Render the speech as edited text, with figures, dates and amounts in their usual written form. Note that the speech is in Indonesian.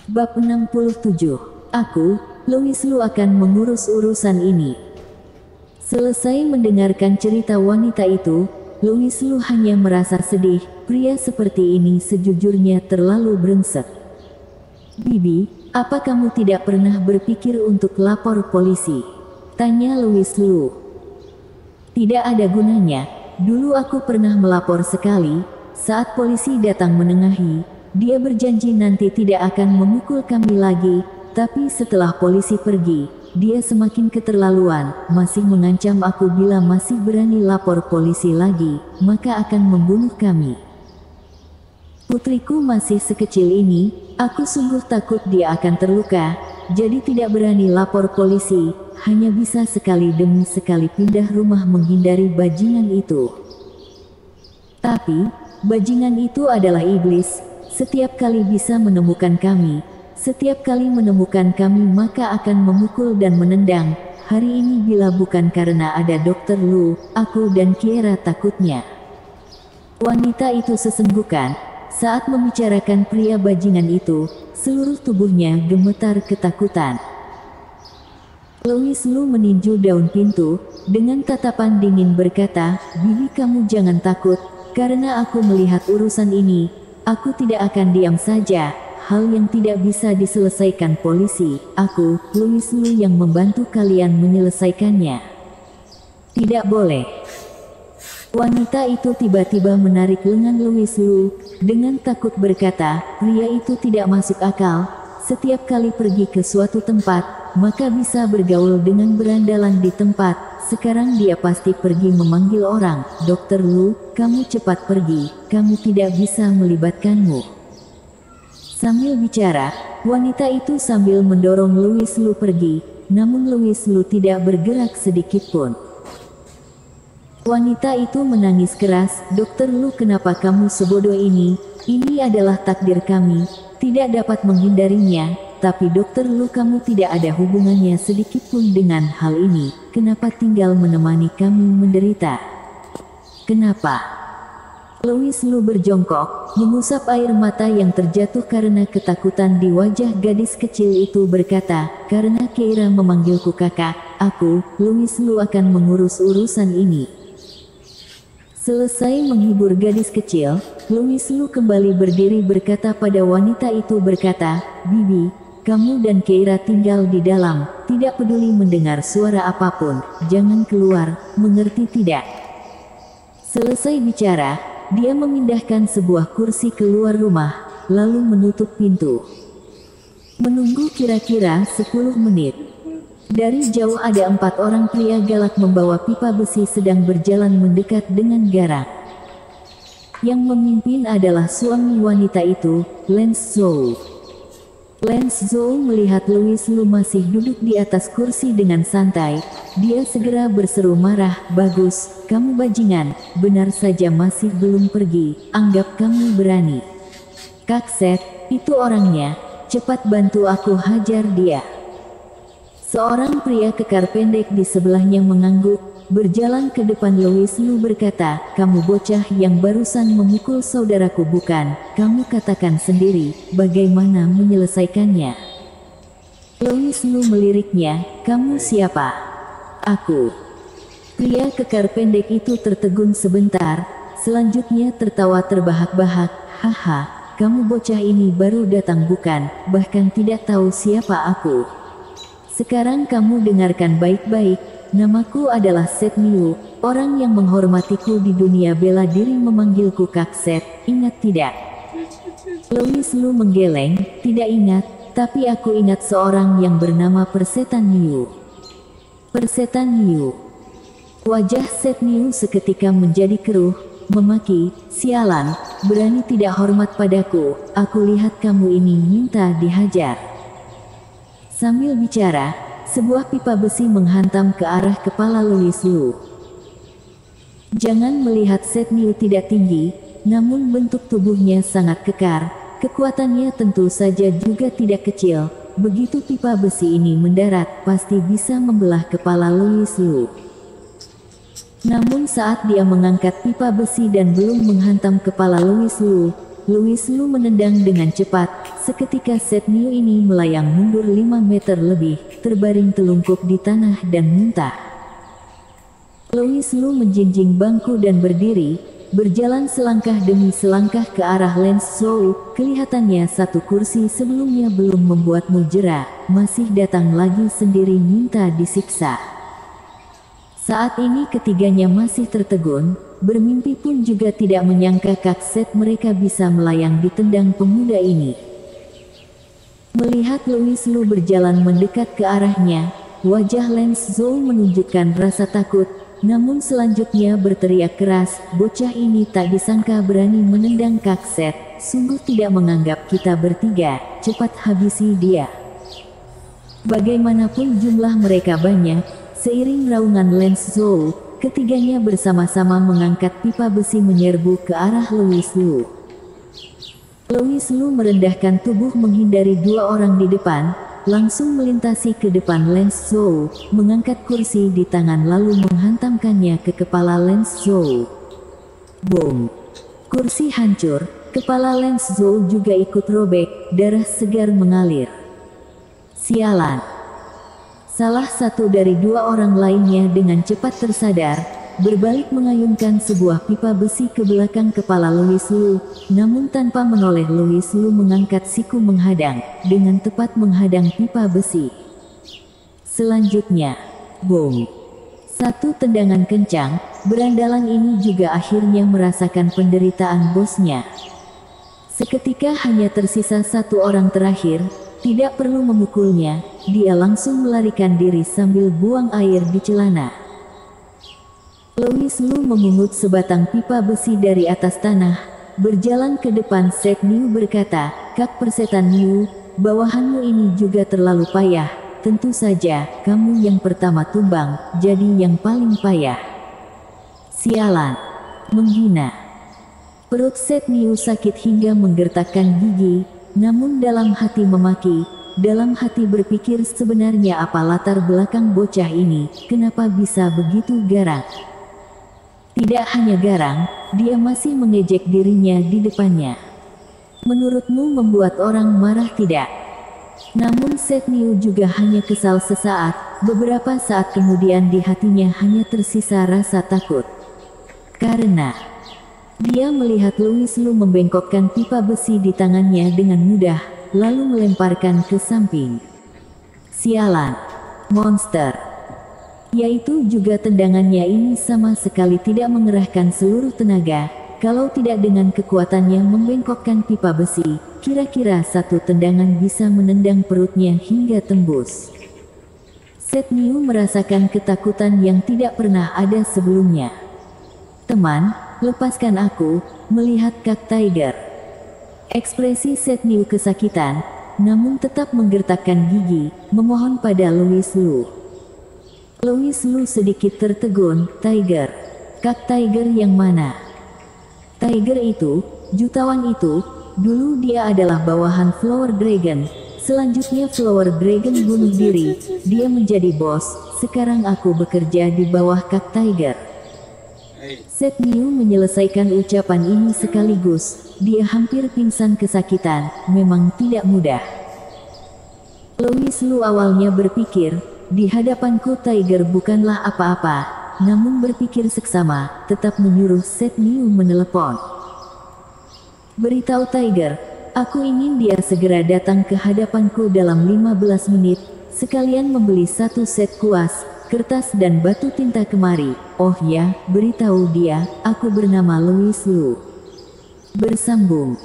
Bab 67. Aku, Louis Lu akan mengurus urusan ini. Selesai mendengarkan cerita wanita itu, Louis Lu hanya merasa sedih. Pria seperti ini sejujurnya terlalu brengsek. Bibi, apa kamu tidak pernah berpikir untuk lapor polisi? Tanya Louis Lu. Tidak ada gunanya. Dulu aku pernah melapor sekali. Saat polisi datang menengahi, dia berjanji nanti tidak akan memukul kami lagi. Tapi setelah polisi pergi, dia semakin keterlaluan, masih mengancam aku bila masih berani lapor polisi lagi, maka akan membunuh kami. Putriku masih sekecil ini, aku sungguh takut dia akan terluka, jadi tidak berani lapor polisi, hanya bisa sekali demi sekali pindah rumah menghindari bajingan itu. Tapi, bajingan itu adalah iblis, setiap kali bisa menemukan kami. Setiap kali menemukan kami maka akan memukul dan menendang. Hari ini bila bukan karena ada Dr. Lu, aku dan Kiera takutnya. Wanita itu sesenggukan. Saat membicarakan pria bajingan itu, seluruh tubuhnya gemetar ketakutan. Louis Lu meninju daun pintu, dengan tatapan dingin berkata, "Bibi, kamu jangan takut, karena aku melihat urusan ini. Aku tidak akan diam saja. Hal yang tidak bisa diselesaikan polisi, aku, Louis Lu yang membantu kalian menyelesaikannya." "Tidak boleh." Wanita itu tiba-tiba menarik lengan Louis Lu, dengan takut berkata, "Pria itu tidak masuk akal. Setiap kali pergi ke suatu tempat, maka bisa bergaul dengan berandalan di tempat. Sekarang dia pasti pergi memanggil orang. Dr. Lu, kamu cepat pergi, kami tidak bisa melibatkanmu." Sambil bicara, wanita itu sambil mendorong Louis Lu pergi, namun Louis Lu tidak bergerak sedikit pun. Wanita itu menangis keras, "Dr. Lu, kenapa kamu sebodoh ini? Ini adalah takdir kami, tidak dapat menghindarinya. Tapi Dr. Lu, kamu tidak ada hubungannya sedikit pun dengan hal ini. Kenapa tinggal menemani kami menderita? Kenapa?" Louis Lu berjongkok, mengusap air mata yang terjatuh karena ketakutan di wajah gadis kecil itu berkata, "Karena Kiera memanggilku kakak, aku, Louis Lu akan mengurus urusan ini." Selesai menghibur gadis kecil, Louis Lu kembali berdiri berkata pada wanita itu berkata, "Bibi, kamu dan Kiera tinggal di dalam, tidak peduli mendengar suara apapun, jangan keluar, mengerti tidak?" Selesai bicara, dia memindahkan sebuah kursi keluar rumah, lalu menutup pintu. Menunggu kira-kira 10 menit. Dari jauh ada 4 orang pria galak membawa pipa besi sedang berjalan mendekat dengan garang. Yang memimpin adalah suami wanita itu, Lance Zhou. Lance Zhou melihat Louis Lu masih duduk di atas kursi dengan santai. Dia segera berseru marah, "Bagus, kamu bajingan, benar saja masih belum pergi, anggap kamu berani. Kakset, itu orangnya, cepat bantu aku hajar dia." Seorang pria kekar pendek di sebelahnya mengangguk, berjalan ke depan Louis Lu berkata, "Kamu bocah yang barusan memukul saudaraku bukan? Kamu katakan sendiri, bagaimana menyelesaikannya?" Louis Lu meliriknya, "Kamu siapa?" "Aku." Pria kekar pendek itu tertegun sebentar, selanjutnya tertawa terbahak-bahak, "Haha, kamu bocah ini baru datang bukan, bahkan tidak tahu siapa aku. Sekarang kamu dengarkan baik-baik, namaku adalah Set Miu, orang yang menghormatiku di dunia bela diri memanggilku Kakset, ingat tidak?" Louis Lu menggeleng, "Tidak ingat, tapi aku ingat seorang yang bernama Persetan Miu." "Persetan Miu?" Wajah Set Miu seketika menjadi keruh, memaki, "Sialan, berani tidak hormat padaku, aku lihat kamu ini minta dihajar." Sambil bicara, sebuah pipa besi menghantam ke arah kepala Louis Lu. Jangan melihat Set Miu tidak tinggi, namun bentuk tubuhnya sangat kekar, kekuatannya tentu saja juga tidak kecil. Begitu pipa besi ini mendarat, pasti bisa membelah kepala Louis Lu. Namun saat dia mengangkat pipa besi dan belum menghantam kepala Louis Lu, Louis Liu menendang dengan cepat. Seketika Seth Niu ini melayang mundur 5 meter lebih, terbaring telungkup di tanah dan muntah. Louis Liu menjinjing bangku dan berdiri, berjalan selangkah demi selangkah ke arah Lens Zhou. Kelihatannya satu kursi sebelumnya belum membuatmu jera, masih datang lagi sendiri minta disiksa. Saat ini ketiganya masih tertegun, bermimpi pun juga tidak menyangka kakset mereka bisa melayang ditendang pemuda ini. Melihat Louis Liu berjalan mendekat ke arahnya, wajah Lens Zhou menunjukkan rasa takut, namun selanjutnya berteriak keras, bocah ini tak disangka berani menendang kakset, sungguh tidak menganggap kita bertiga, cepat habisi dia. Bagaimanapun jumlah mereka banyak, seiring raungan Lens Zhou, ketiganya bersama-sama mengangkat pipa besi menyerbu ke arah Louis Liu. Louis Liu merendahkan tubuh menghindari dua orang di depan, langsung melintasi ke depan Lens Zhou, mengangkat kursi di tangan lalu menghantamkannya ke kepala Lens Zhou. Boom! Kursi hancur, kepala Lens Zhou juga ikut robek, darah segar mengalir. Sialan! Salah satu dari dua orang lainnya dengan cepat tersadar, berbalik mengayunkan sebuah pipa besi ke belakang kepala Louis Liu, namun tanpa menoleh Louis Liu mengangkat siku menghadang, dengan tepat menghadang pipa besi. Selanjutnya, boom! Satu tendangan kencang, berandalan ini juga akhirnya merasakan penderitaan bosnya. Seketika hanya tersisa satu orang terakhir, tidak perlu memukulnya, dia langsung melarikan diri sambil buang air di celana. Louis Liu memungut sebatang pipa besi dari atas tanah, berjalan ke depan Seth Niu berkata, Kak Persetan Niu, bawahanmu ini juga terlalu payah, tentu saja, kamu yang pertama tumbang, jadi yang paling payah. Sialan, menghina. Perut Seth Niu sakit hingga menggertakkan gigi, namun dalam hati memaki, dalam hati berpikir sebenarnya apa latar belakang bocah ini, kenapa bisa begitu garang. Tidak hanya garang, dia masih mengejek dirinya di depannya. Menurutmu membuat orang marah tidak? Namun Seth Niu juga hanya kesal sesaat, beberapa saat kemudian di hatinya hanya tersisa rasa takut. Karena dia melihat Louis Liu membengkokkan pipa besi di tangannya dengan mudah, lalu melemparkan ke samping. Sialan, monster. Yaitu juga tendangannya ini sama sekali tidak mengerahkan seluruh tenaga, kalau tidak dengan kekuatannya membengkokkan pipa besi, kira-kira satu tendangan bisa menendang perutnya hingga tembus. Seth Niu merasakan ketakutan yang tidak pernah ada sebelumnya. Teman, lepaskan aku, melihat Kak Tiger. Ekspresi Seth Niu kesakitan, namun tetap menggertakkan gigi, memohon pada Louis Liu. Louis Liu sedikit tertegun, Tiger. Kak Tiger yang mana? Tiger itu, jutawan itu, dulu dia adalah bawahan Flower Dragon, selanjutnya Flower Dragon bunuh diri, dia menjadi bos, sekarang aku bekerja di bawah Kak Tiger. Seth Niu menyelesaikan ucapan ini sekaligus, dia hampir pingsan kesakitan, memang tidak mudah. Louis Liu awalnya berpikir, di hadapanku Tiger bukanlah apa-apa, namun berpikir seksama, tetap menyuruh Seth Niu menelepon. Beritahu Tiger, aku ingin dia segera datang ke hadapanku dalam 15 menit, sekalian membeli satu set kuas, kertas dan batu tinta kemari. Oh ya, beritahu dia, aku bernama Louis Liu. Bersambung.